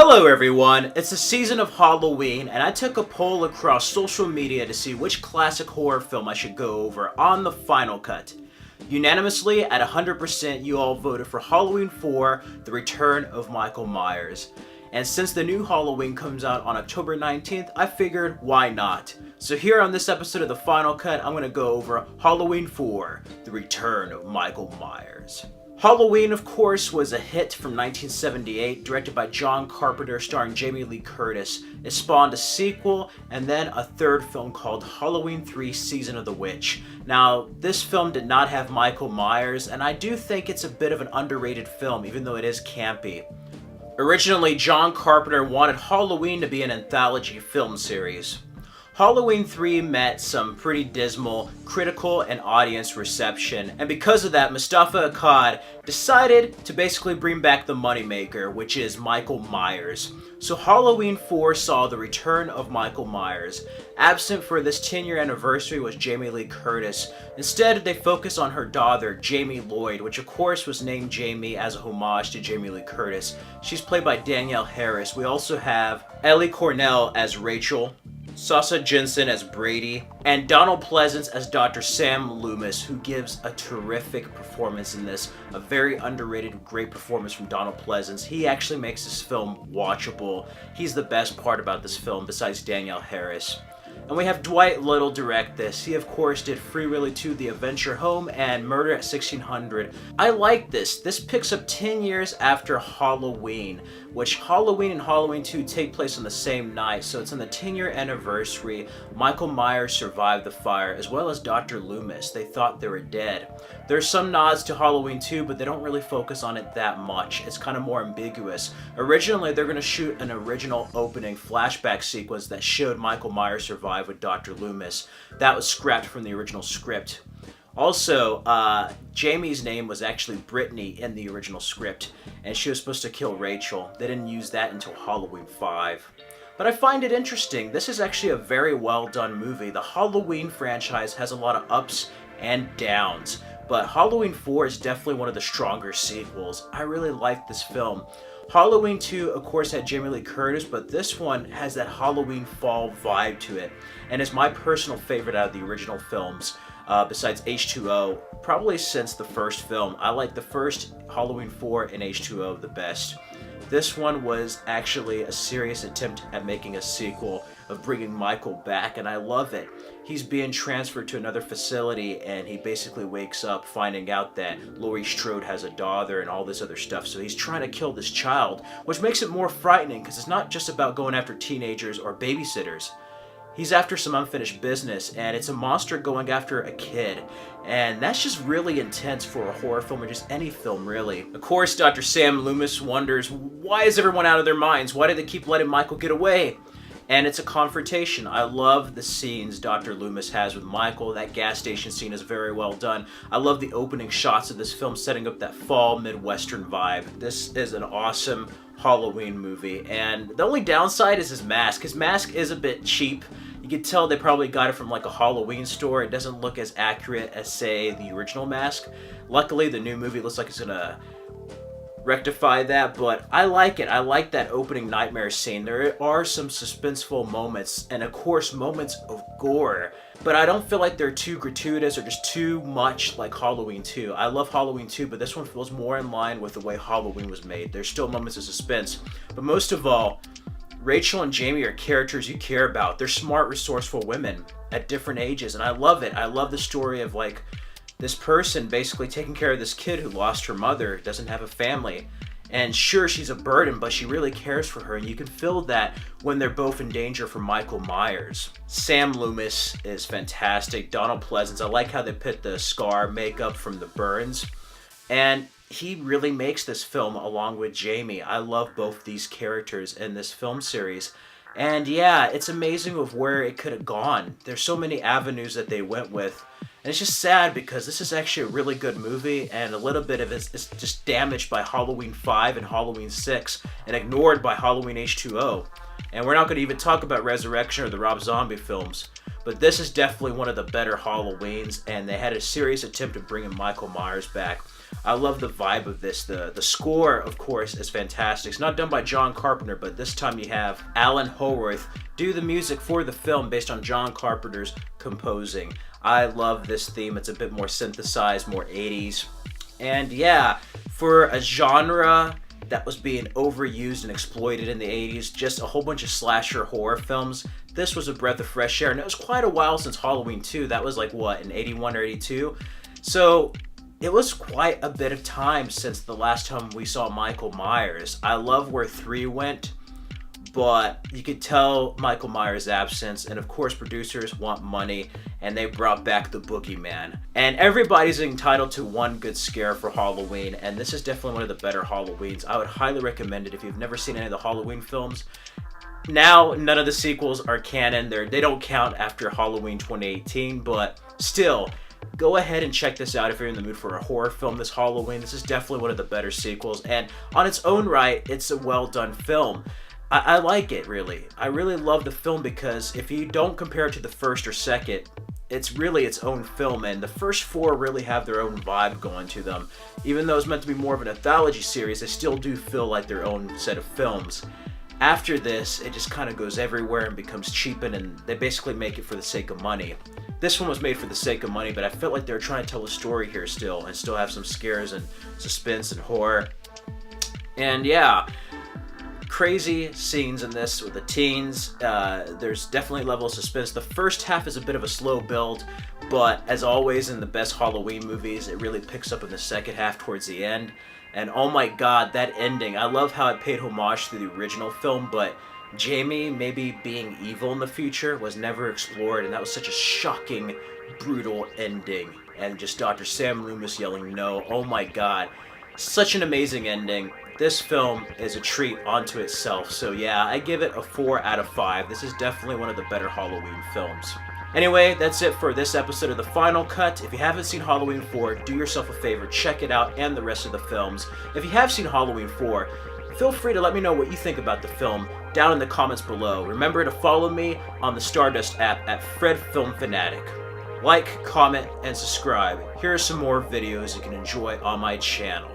Hello everyone, it's the season of Halloween and I took a poll across social media to see which classic horror film I should go over on the final cut. Unanimously, at 100%, you all voted for Halloween 4, The Return of Michael Myers. And since the new Halloween comes out on October 19th, I figured why not? So here on this episode of the final cut, I'm going to go over Halloween 4, The Return of Michael Myers. Halloween, of course, was a hit from 1978, directed by John Carpenter, starring Jamie Lee Curtis. It spawned a sequel, and then a third film called Halloween 3: Season of the Witch. Now, this film did not have Michael Myers, and I do think it's a bit of an underrated film, even though it is campy. Originally, John Carpenter wanted Halloween to be an anthology film series. Halloween 3 met some pretty dismal critical and audience reception, and because of that, Mustafa Akkad decided to basically bring back the moneymaker, which is Michael Myers. So Halloween 4 saw the return of Michael Myers. Absent for this 10-year anniversary was Jamie Lee Curtis. Instead, they focused on her daughter, Jamie Lloyd, which of course was named Jamie as a homage to Jamie Lee Curtis. She's played by Danielle Harris. We also have Ellie Cornell as Rachel, Sasha Jensen as Brady, and Donald Pleasance as Dr. Sam Loomis, who gives a terrific performance in this. A very underrated, great performance from Donald Pleasance. He actually makes this film watchable. He's the best part about this film besides Danielle Harris. And we have Dwight Little direct this. He, of course, did Free Willy 2, The Adventure Home, and Murder at 1600. I like this. This picks up 10 years after Halloween, which Halloween and Halloween 2 take place on the same night, so it's on the 10-year anniversary. Michael Myers survived the fire, as well as Dr. Loomis. They thought they were dead. There's some nods to Halloween 2, but they don't really focus on it that much. It's kind of more ambiguous. Originally, they're going to shoot an original opening flashback sequence that showed Michael Myers survive with Dr. Loomis. That was scrapped from the original script. Also, Jamie's name was actually Brittany in the original script, and she was supposed to kill Rachel. They didn't use that until Halloween 5. But I find it interesting. This is actually a very well done movie. The Halloween franchise has a lot of ups and downs, but Halloween 4 is definitely one of the stronger sequels. I really like this film. Halloween 2, of course, had Jamie Lee Curtis, but this one has that Halloween fall vibe to it, and is my personal favorite out of the original films, besides H2O, probably since the first film. I like the first Halloween 4 and H2O the best. This one was actually a serious attempt at making a sequel of bringing Michael back, and I love it. He's being transferred to another facility, and he basically wakes up finding out that Laurie Strode has a daughter and all this other stuff, so he's trying to kill this child, which makes it more frightening because it's not just about going after teenagers or babysitters. He's after some unfinished business, and it's a monster going after a kid. And that's just really intense for a horror film, or just any film, really. Of course, Dr. Sam Loomis wonders, why is everyone out of their minds? Why do they keep letting Michael get away? And it's a confrontation. I love the scenes Dr. Loomis has with Michael. That gas station scene is very well done. I love the opening shots of this film setting up that fall Midwestern vibe. This is an awesome Halloween movie. And the only downside is his mask. His mask is a bit cheap. You can tell they probably got it from like a Halloween store. It doesn't look as accurate as, say, the original mask. Luckily, the new movie looks like it's gonna rectify that, but I like it. I like that opening nightmare scene. There are some suspenseful moments, and of course, moments of gore, but I don't feel like they're too gratuitous or just too much like Halloween 2. I love Halloween 2, but this one feels more in line with the way Halloween was made. There's still moments of suspense, but most of all, Rachel and Jamie are characters you care about. They're smart, resourceful women at different ages, and I love it. I love the story of like this person basically taking care of this kid who lost her mother, doesn't have a family. And sure, she's a burden, but she really cares for her, and you can feel that when they're both in danger from Michael Myers. Sam Loomis is fantastic. Donald Pleasance, I like how they put the scar makeup from the burns. And he really makes this film along with Jamie. I love both these characters in this film series. And yeah, it's amazing of where it could have gone. There's so many avenues that they went with. And it's just sad because this is actually a really good movie, and a little bit of it is just damaged by Halloween 5 and Halloween 6 and ignored by Halloween H2O. And we're not going to even talk about Resurrection or the Rob Zombie films. but this is definitely one of the better Halloweens, and they had a serious attempt at bringing Michael Myers back. I love the vibe of this. The score, of course, is fantastic. It's not done by John Carpenter, but this time you have Alan Howarth do the music for the film based on John Carpenter's composing. I love this theme. It's a bit more synthesized, more 80s. And yeah, for a genre that was being overused and exploited in the 80s, just a whole bunch of slasher horror films, this was a breath of fresh air. And it was quite a while since Halloween 2. That was like, what, in 81 or 82? So it was quite a bit of time since the last time we saw Michael Myers. I love where 3 went, but you could tell Michael Myers' absence, and of course producers want money, and they brought back the Boogeyman. And everybody's entitled to one good scare for Halloween, and this is definitely one of the better Halloweens. I would highly recommend it if you've never seen any of the Halloween films. Now, none of the sequels are canon. They don't count after Halloween 2018, but still, go ahead and check this out if you're in the mood for a horror film this Halloween. This is definitely one of the better sequels, and on its own right, it's a well-done film. I like it, really. I really love the film because if you don't compare it to the first or second, it's really its own film, and the first 4 really have their own vibe going to them. Even though it's meant to be more of an anthology series, they still do feel like their own set of films. After this, it just kind of goes everywhere and becomes cheapened, and they basically make it for the sake of money. This one was made for the sake of money, but I felt like they were trying to tell a story here still, and still have some scares and suspense and horror. And yeah, crazy scenes in this with the teens. There's definitely a level of suspense. The first half is a bit of a slow build, but as always in the best Halloween movies, it really picks up in the second half towards the end. And oh my god, that ending. I love how it paid homage to the original film, but Jamie maybe being evil in the future was never explored, and that was such a shocking, brutal ending. And just Dr. Sam Loomis yelling no. Oh my god. Such an amazing ending. This film is a treat unto itself. So yeah, I give it a 4 out of 5. This is definitely one of the better Halloween films. Anyway, that's it for this episode of The Final Cut. If you haven't seen Halloween 4, do yourself a favor, check it out and the rest of the films. If you have seen Halloween 4, feel free to let me know what you think about the film down in the comments below. Remember to follow me on the Stardust app at FredFilmFanatic. Like, comment, and subscribe. Here are some more videos you can enjoy on my channel.